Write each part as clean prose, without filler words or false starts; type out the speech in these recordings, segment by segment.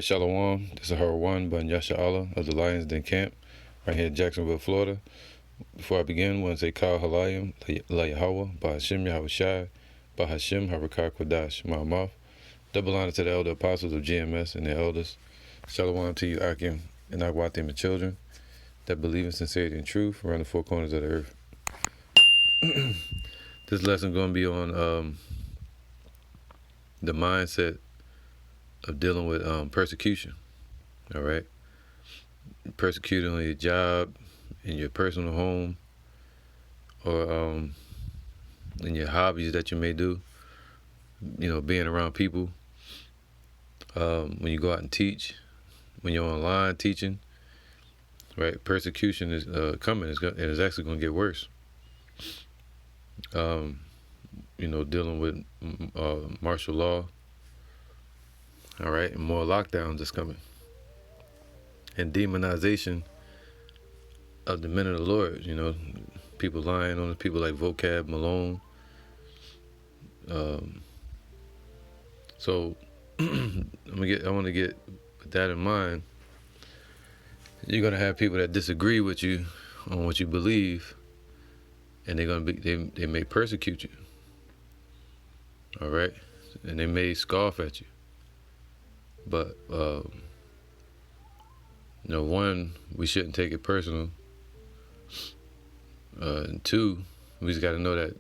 right, Shalom. This is Harwan Bun Yasha Allah of the Lions Den Camp, right here in Jacksonville, Florida. Before I begin, I want to say Kal Halayim, La Yahweh, Bahashim Yahweh Shai, Bahashim Harakah Kodash, Ma'amaf. Double honor to the elder apostles of GMS and their elders. Shalom to you, Akim, and Agwatim, and children that believe in sincerity and truth around the four corners of the earth. This lesson is going to be on the mindset of dealing with persecution. All right, persecuting on your job, in your personal home, or in your hobbies that you may do. You know, being around people. When you go out and teach, when you're online teaching, right? Persecution is coming. It's actually going to get worse. You know, dealing with martial law. All right, and more lockdowns is coming, and demonization of the men of the Lord. You know, people lying on people like Vocab Malone. So I want to get with that in mind. You're gonna have people that disagree with you on what you believe, and they may persecute you. All right, and they may scoff at you. But you know, one, we shouldn't take it personal. And two, we just got to know that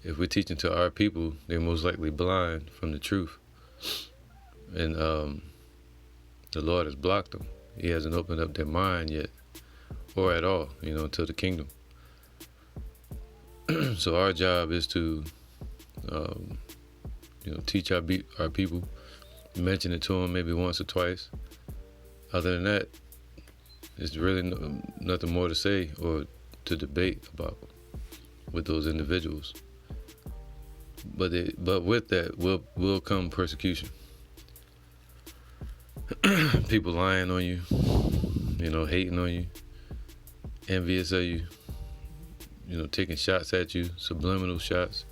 if we're teaching to our people, they're most likely blind from the truth. And the Lord has blocked them. He hasn't opened up their mind yet, or at all, you know, until the kingdom. So our job is to, you know, teach our people, mention it to them maybe once or twice. Other than that, there's really nothing more to say or to debate about with those individuals. But with that will come persecution. People lying on you, you know, hating on you, envious of you, you know, taking shots at you, subliminal shots,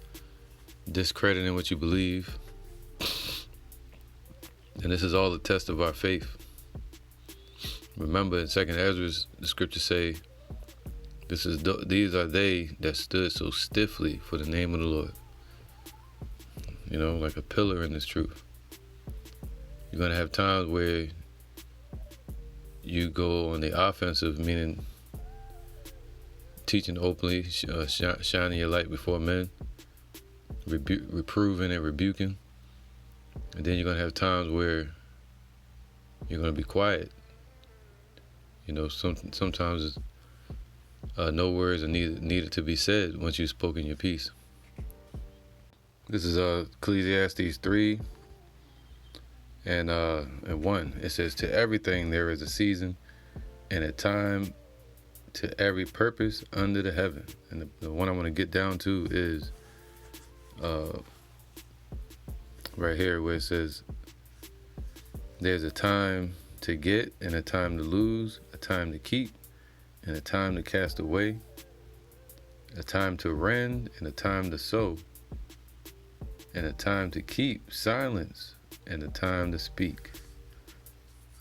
discrediting what you believe. And this is all the test of our faith. Remember in 2nd Ezra, the scriptures say, these are they that stood so stiffly for the name of the Lord. You know, like a pillar in this truth. You're going to have times where you go on the offensive, meaning teaching openly, shining your light before men, reproving and rebuking. And then you're going to have times where you're going to be quiet. You know, sometimes no words are needed to be said once you've spoken your piece. This is Ecclesiastes 3 and 1. It says, "To everything there is a season, and a time to every purpose under the heaven." And the one I want to get down to is right here where it says, "There's a time to get and a time to lose, a time to keep and a time to cast away, a time to rend and a time to sow, and a time to keep silence and a time to speak."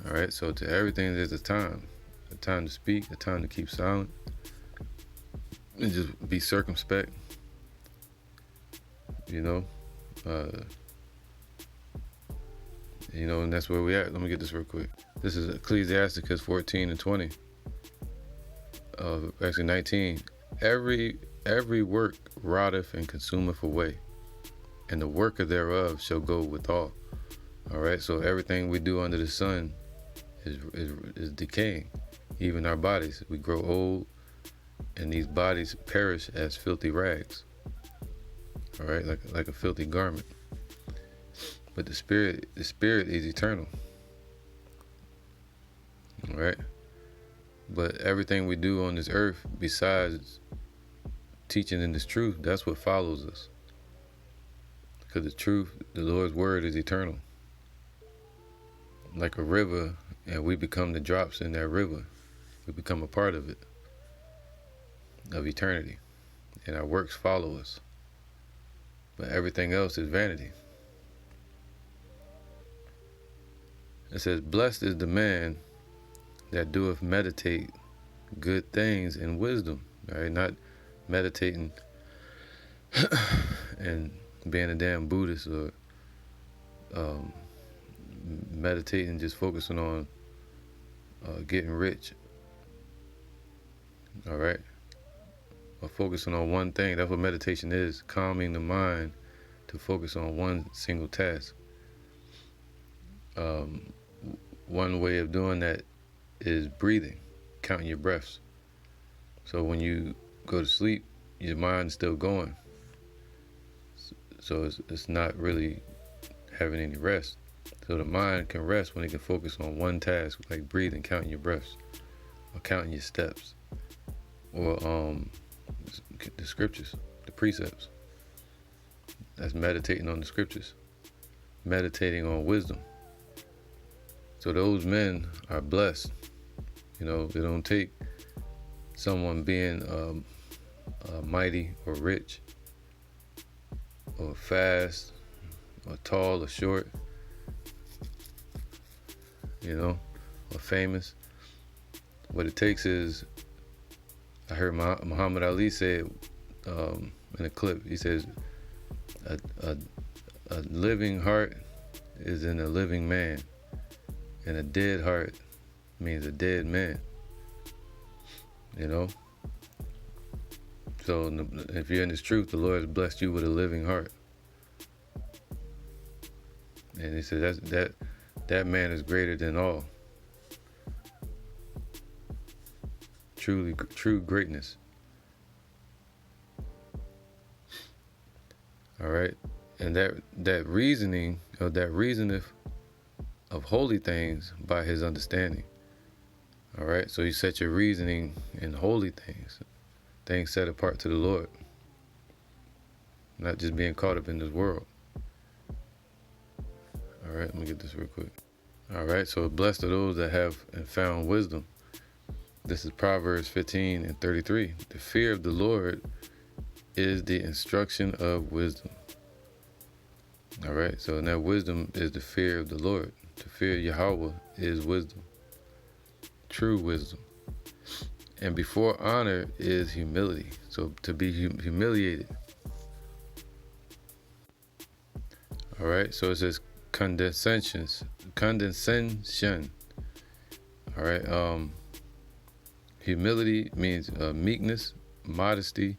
All right, so to everything there's a time to speak, a time to keep silent, and just be circumspect. You know, and that's where we at. Let me get this real quick. This is Ecclesiasticus 14 and 20. Actually 19. Every work rotteth and consumeth away, and the worker thereof shall go withal. All right, so everything we do under the sun is decaying. Even our bodies, we grow old, and these bodies perish as filthy rags. All right, like a filthy garment. But the spirit is eternal. All right. But everything we do on this earth, besides teaching in this truth, that's what follows us. Because the truth, the Lord's word, is eternal. Like a river, and we become the drops in that river. We become a part of it, of eternity. And our works follow us. But everything else is vanity. It says, blessed is the man that doeth meditate good things in wisdom. All right, not meditating and being a damn Buddhist, or meditating just focusing on getting rich. All right, or focusing on one thing. That's what meditation is, calming the mind to focus on one single task. One way of doing that is breathing, counting your breaths. So when you go to sleep, your mind's still going. So it's not really having any rest. So the mind can rest when it can focus on one task, like breathing, counting your breaths, or counting your steps, or the scriptures, the precepts. That's meditating on the scriptures, meditating on wisdom. So those men are blessed. You know, they don't take someone being mighty or rich or fast or tall or short, you know, or famous. What it takes is, I heard Muhammad Ali say it in a clip. He says, a living heart is in a living man, and a dead heart means a dead man. You know? So if you're in this truth, the Lord has blessed you with a living heart. And he said that man is greater than all. True greatness. All right? And that reasoning, or that reasoneth of holy things by his understanding. All right? So you set your reasoning in holy things set apart to the Lord. Not just being caught up in this world. All right, let me get this real quick. All right, so blessed are those that have and found wisdom. This is Proverbs 15:33. The fear of the Lord is the instruction of wisdom. All right, so that wisdom is the fear of the Lord. To fear Yahweh is wisdom, true wisdom. And before honor is humility. So to be humiliated. All right, so it says condescension. All right, humility means meekness, modesty,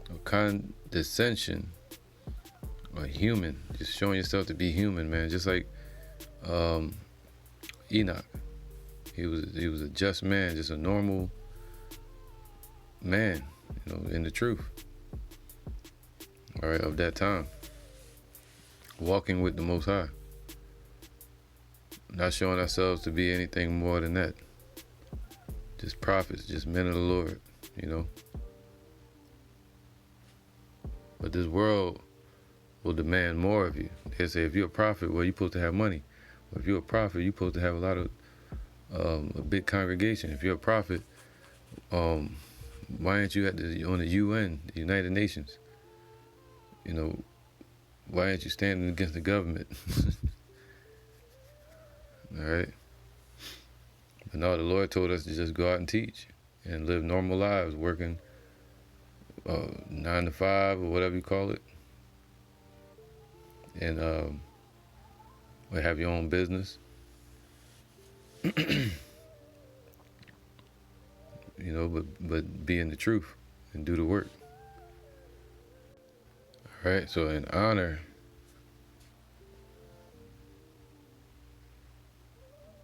or condescension, or human. Just showing yourself to be human, man. Just like Enoch. He was a just man, just a normal man, you know, in the truth. All right, of that time. Walking with the Most High. Not showing ourselves to be anything more than that. Just prophets, just men of the Lord, you know. But this world will demand more of you. They say, if you're a prophet, well, you're supposed to have money. Well, if you're a prophet, you're supposed to have a lot of a big congregation. If you're a prophet, why aren't you on the UN, the United Nations? You know, why aren't you standing against the government? All right. But no, the Lord told us to just go out and teach and live normal lives, working 9 to 5 or whatever you call it, and or have your own business. You know, but be in the truth and do the work. All right, so in honor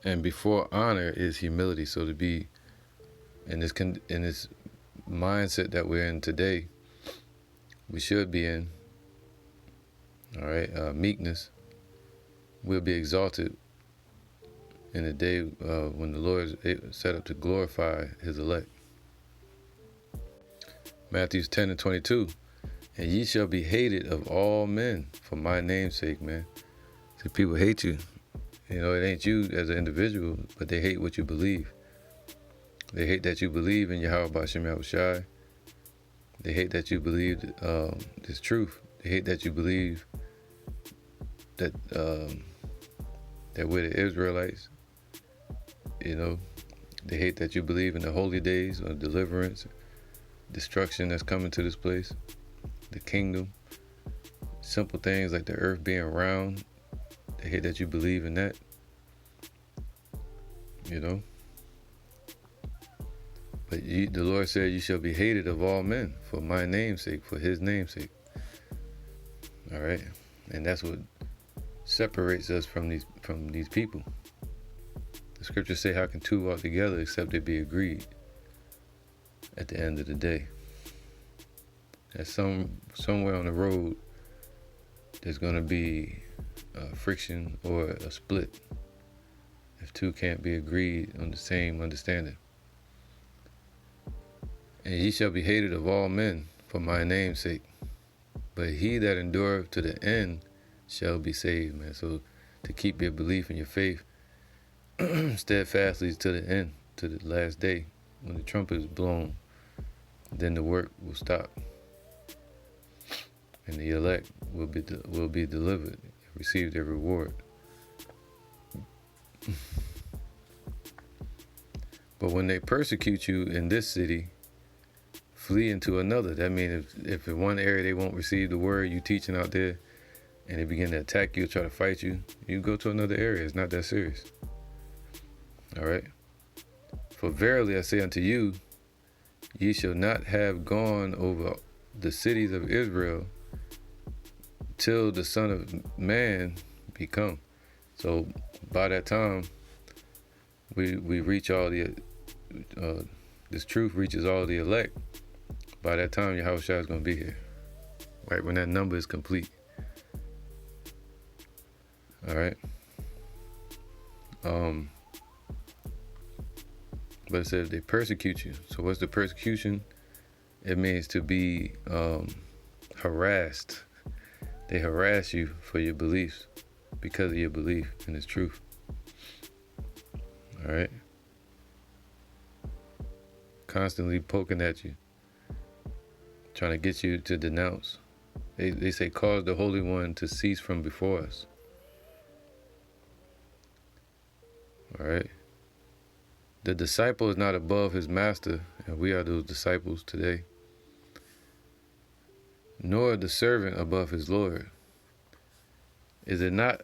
and before honor is humility. So to be in this mindset that we're in today, we should be in. All right, meekness. We'll be exalted in the day when the Lord is set up to glorify his elect. Matthew 10:22. And ye shall be hated of all men for my name's sake, man. So people hate you. You know, it ain't you as an individual, but they hate what you believe. They hate that you believe in Yahweh B'Shem Yahushai. They hate that you believe this truth. They hate that you believe that that we're the Israelites. They hate that you believe in the holy days or deliverance, destruction that's coming to this place, the kingdom. Simple things like the earth being round. They hate that you believe in that. But the Lord said, you shall be hated of all men for my name's sake, for his name's sake. All right? And that's what separates us from these people. The scriptures say, how can two walk together except they be agreed at the end of the day? That somewhere on the road, there's going to be friction or a split if two can't be agreed on the same understanding. And ye shall be hated of all men for my name's sake, but he that endureth to the end shall be saved, man. So to keep your belief and your faith steadfastly to the end, to the last day, when the trumpet is blown, then the work will stop, and the elect will be delivered, receive their reward. But when they persecute you in this city, flee into another. That means if in one area they won't receive the word you teaching out there, and they begin to attack you or try to fight you, you go to another area. It's not that serious. All right? For verily I say unto you, ye shall not have gone over the cities of Israel till the Son of Man be come. So by that time, we reach all the, this truth reaches all the elect. By that time, Yahushua is going to be here, right? When that number is complete. All right. But it says they persecute you. So what's the persecution? It means to be harassed. They harass you for your beliefs because of your belief in His truth. All right. Constantly poking at you, trying to get you to denounce. They say, cause the Holy One to cease from before us. All right. The disciple is not above his master, and we are those disciples today. Nor the servant above his Lord. Is it not?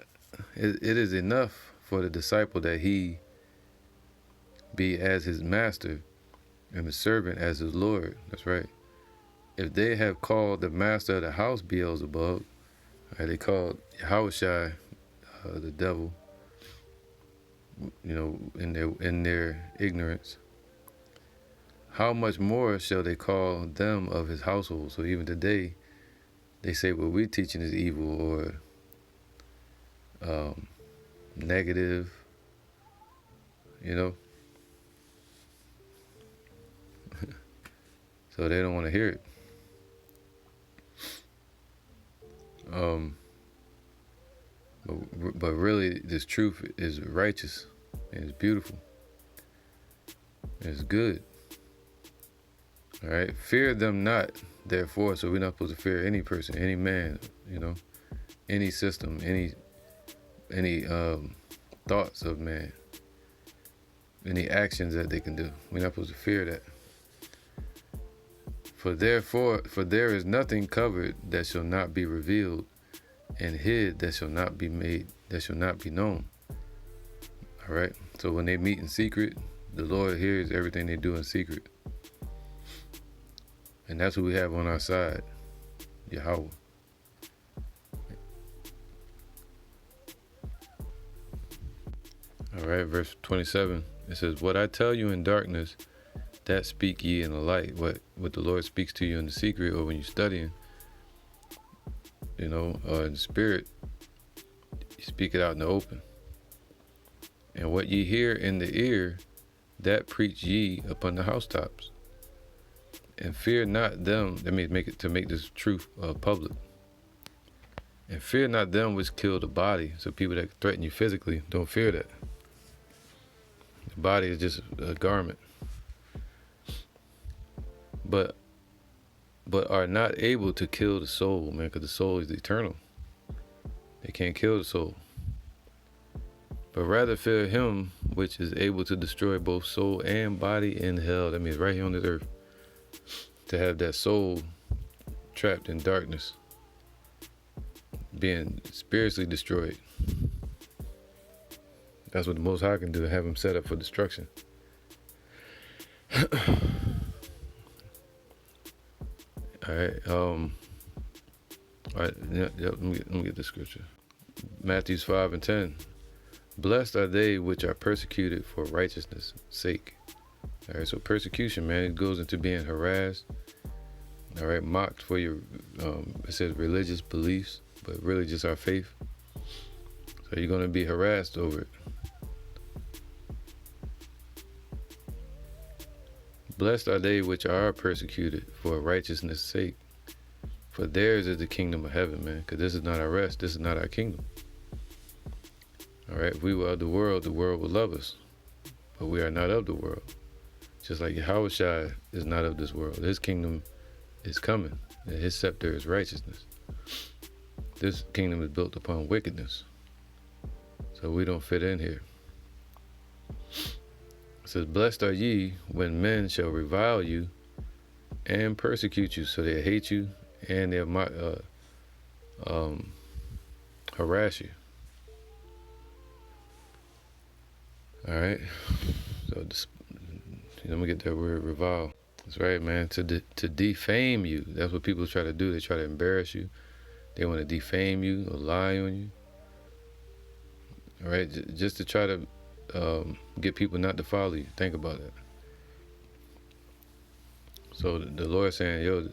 It is enough for the disciple that he be as his master and the servant as his Lord. That's right. If they have called the master of the house Beelzebub, right, they called Yahushua the devil, in their ignorance, how much more shall they call them of his household? So even today, they say what we're teaching is evil or negative, so they don't want to hear it. But really, this truth is righteous and it's beautiful. It's good. All right. Fear them not, therefore. So we're not supposed to fear any person, any man, any system, any thoughts of man, any actions that they can do. We're not supposed to fear that. For there is nothing covered that shall not be revealed, and hid that shall not be made, that shall not be known. All right. So when they meet in secret, the Lord hears everything they do in secret. And that's who we have on our side, Yahweh. All right, verse 27, it says, what I tell you in darkness, that speak ye in the light. What the Lord speaks to you in the secret, or when you're studying, or in the spirit, you speak it out in the open. And what ye hear in the ear, that preach ye upon the housetops. And fear not them, that means make this truth public. And fear not them which kill the body. So people that threaten you physically, don't fear that. The body is just a garment. But are not able to kill the soul, man, because the soul is eternal. They can't kill the soul. but rather fear him which is able to destroy both soul and body in hell. That means right here on this earth, to have that soul trapped in darkness, being spiritually destroyed. That's what the Most High can do, have him set up for destruction. All right, let me get the scripture. Matthew 5:10. Blessed are they which are persecuted for righteousness' sake. All right, so persecution, man, it goes into being harassed, all right, mocked for your, it says religious beliefs, but really just our faith. So you're going to be harassed over it. Blessed are they which are persecuted for righteousness' sake, for theirs is the kingdom of heaven, man, because this is not our rest, this is not our kingdom. All right, if we were of the world would love us, but we are not of the world. Just like Yahushua is not of this world. His kingdom is coming, and his scepter is righteousness. This kingdom is built upon wickedness, so we don't fit in here. It says, blessed are ye when men shall revile you and persecute you, so they hate you and they'll harass you. All right, so let me get that word revile. That's right, man. To defame you. That's what people try to do. They try to embarrass you. They want to defame you or lie on you. All right, just to try to get people not to follow you. Think about that. So the Lord saying, yo,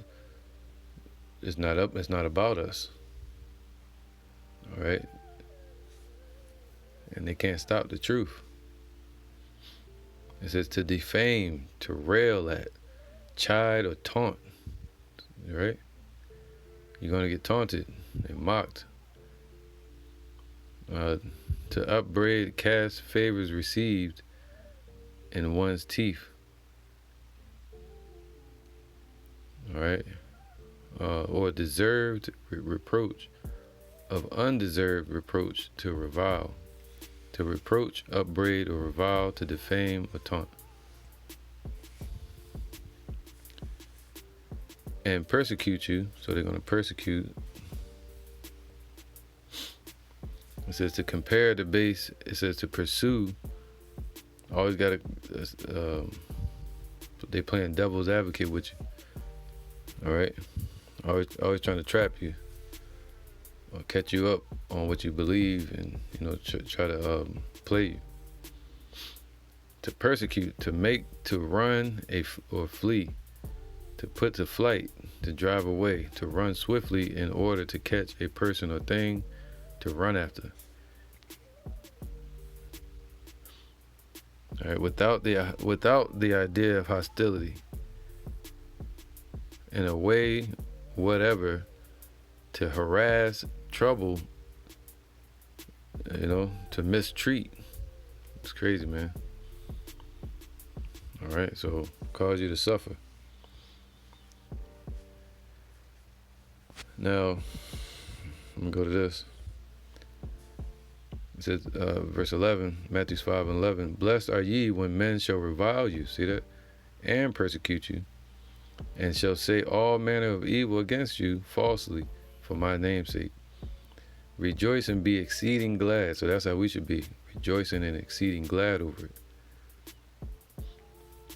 it's not about us. All right, and they can't stop the truth. It says to defame, to rail at, chide or taunt, right? You're going to get taunted and mocked. To upbraid, cast favors received in one's teeth. All right? Or deserved reproach, of undeserved reproach to revile. To reproach, upbraid, or revile, to defame or taunt. And persecute you, so they're going to persecute. It says to compare the base. It says to pursue. Always got to, they playing devil's advocate with you. All right? Always trying to trap you. Or catch you up on what you believe and, try to play you. To persecute, to make, to run or flee. To put to flight, to drive away, to run swiftly in order to catch a person or thing, to run after. All right, without the idea of hostility, in a way, whatever, to harass, trouble, to mistreat. It's crazy, man. All right, so cause you to suffer. Now, I'm going to go to this. It says, verse 11, Matthew 5:11, blessed are ye when men shall revile you, see that? And persecute you, and shall say all manner of evil against you falsely for my name's sake. Rejoice and be exceeding glad. So that's how we should be, rejoicing and exceeding glad over it.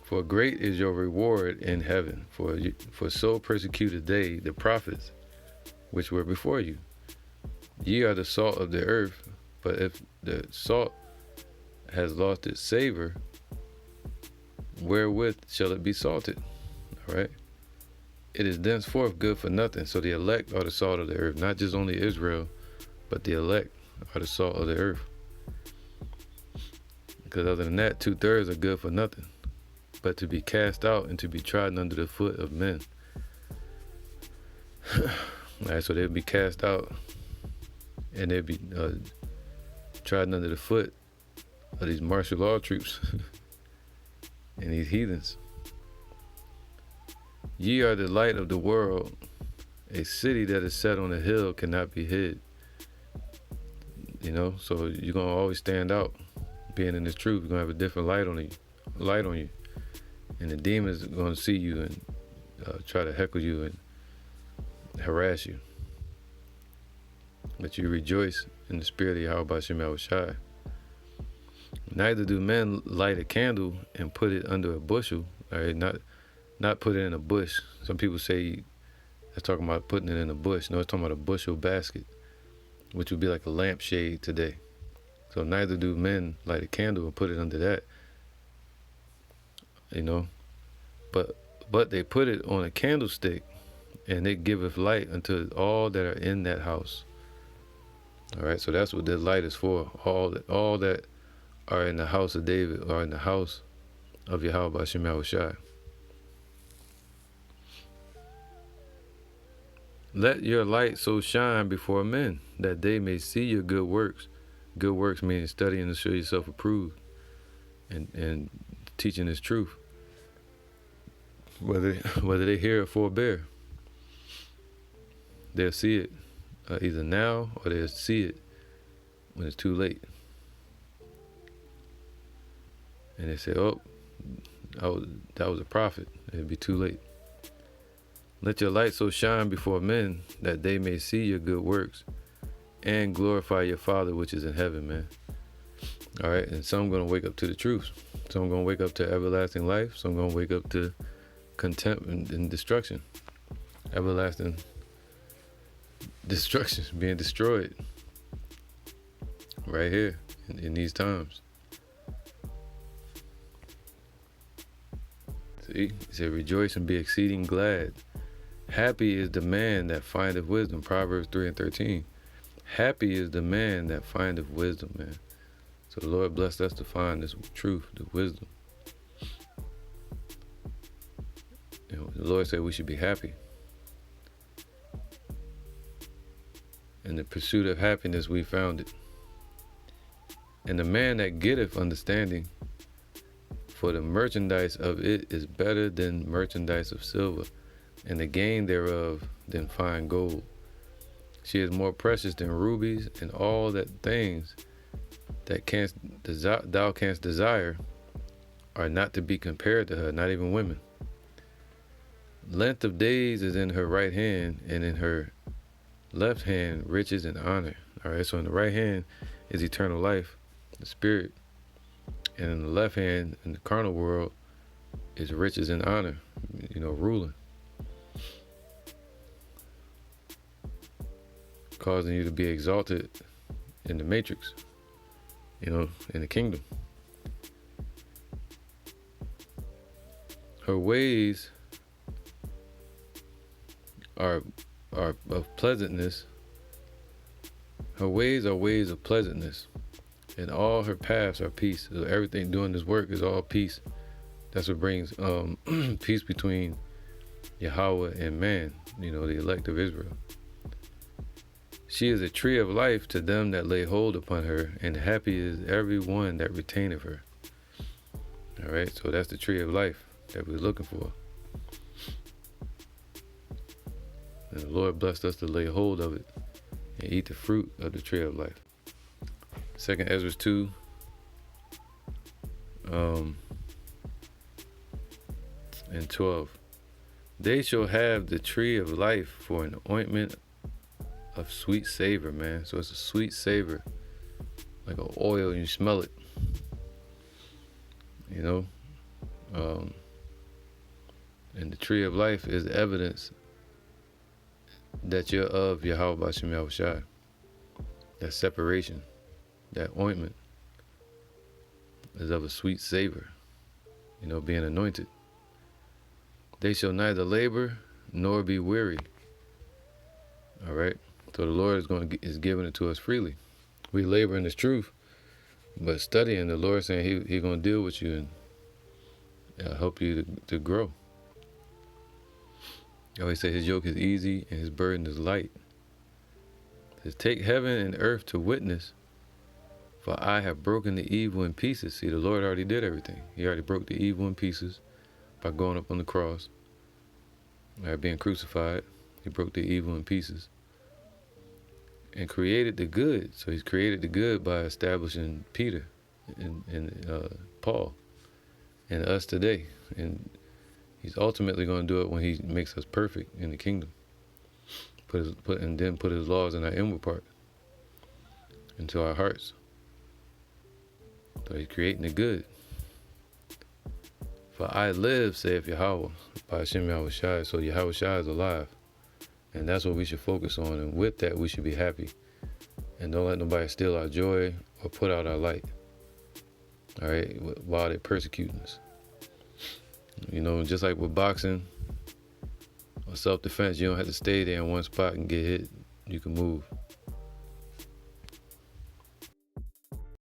For great is your reward in heaven, for so persecuted they the prophets which were before you. Ye are the salt of the earth, but if the salt has lost its savor, wherewith shall it be salted? All right. It is thenceforth good for nothing. So the elect are the salt of the earth, not just only Israel, but the elect are the salt of the earth. Because other than that, 2/3 are good for nothing, but to be cast out and to be trodden under the foot of men. All right, so they'll be cast out and they'll be trodden under the foot of these martial law troops and these heathens. Ye are the light of the world. A city that is set on a hill cannot be hid. So you're gonna always stand out, being in this truth. You're gonna have a different light on you, and the demons are gonna see you and try to heckle you and harass you. But you rejoice in the spirit of Yahweh Bashim Yahushai. Neither do men light a candle and put it under a bushel. All right, not put it in a bush. Some people say that's talking about putting it in a bush. No, it's talking about a bushel basket, which would be like a lampshade today. So neither do men light a candle and put it under that. But they put it on a candlestick, and it giveth light unto all that are in that house. All right, so that's what the light is for. All that are in the house of David, or in the house of Yahweh Bashim Yahushai. Let your light so shine before men, that they may see your good works. Good works meaning studying to show yourself approved, and teaching this truth. Whether they hear or forbear, they'll see it either now, or they'll see it when it's too late. And they say, oh, that was a prophet. It'll be too late. Let your light so shine before men, that they may see your good works and glorify your Father which is in heaven, man. All right, and some going to wake up to the truth. Some going to wake up to everlasting life. Some going to wake up to contempt and destruction. Everlasting destruction, being destroyed right here in these times. See, he said, rejoice and be exceeding glad. Happy is the man that findeth wisdom. Proverbs 3:13. Happy is the man that findeth wisdom, man. So the Lord blessed us to find this truth, the wisdom. The Lord said we should be happy. In the pursuit of happiness, we found it. And the man that getteth understanding, for the merchandise of it is better than merchandise of silver, and the gain thereof than fine gold. She is more precious than rubies, and all that things that thou canst desire are not to be compared to her, not even women. Length of days is in her right hand, and in her left hand riches and honor. All right, so in the right hand is eternal life, the spirit, and in the left hand, in the carnal world, is riches and honor, ruling, causing you to be exalted in the matrix, in the kingdom. Her ways are of pleasantness. Her ways are ways of pleasantness, and all her paths are peace. So everything doing this work is all peace. That's what brings peace between Yahweh and man, the elect of Israel. She is a tree of life to them that lay hold upon her, and happy is every one that retaineth her. All right, so that's the tree of life that we're looking for. And the Lord blessed us to lay hold of it and eat the fruit of the tree of life. 2nd Ezra 2, and 12. They shall have the tree of life for an ointment of sweet savor, man. So it's a sweet savor, like an oil, and you smell it. And the tree of life is evidence that you're of Yahweh Bashim Yahushai. That separation, that ointment is of a sweet savor, being anointed. They shall neither labor nor be weary. All right. So the Lord is giving it to us freely. We labor in this truth, but studying, the Lord saying He's going to deal with you and help you to grow. He always say His yoke is easy and His burden is light. It says, take heaven and earth to witness, for I have broken the evil in pieces. See, the Lord already did everything. He already broke the evil in pieces by going up on the cross, by being crucified. He broke the evil in pieces. and created the good. So he's created the good by establishing Peter and Paul and us today. And he's ultimately going to do it when he makes us perfect in the kingdom. And then put his laws in our inward part, into our hearts. So he's creating the good. For I live, saith Yahweh, by Hashem Yahushai. So Yahushai is alive. And that's what we should focus on. And with that, we should be happy. And don't let nobody steal our joy or put out our light. All right? While they're persecuting us. You know, just like with boxing or self-defense, you don't have to stay there in one spot and get hit. You can move.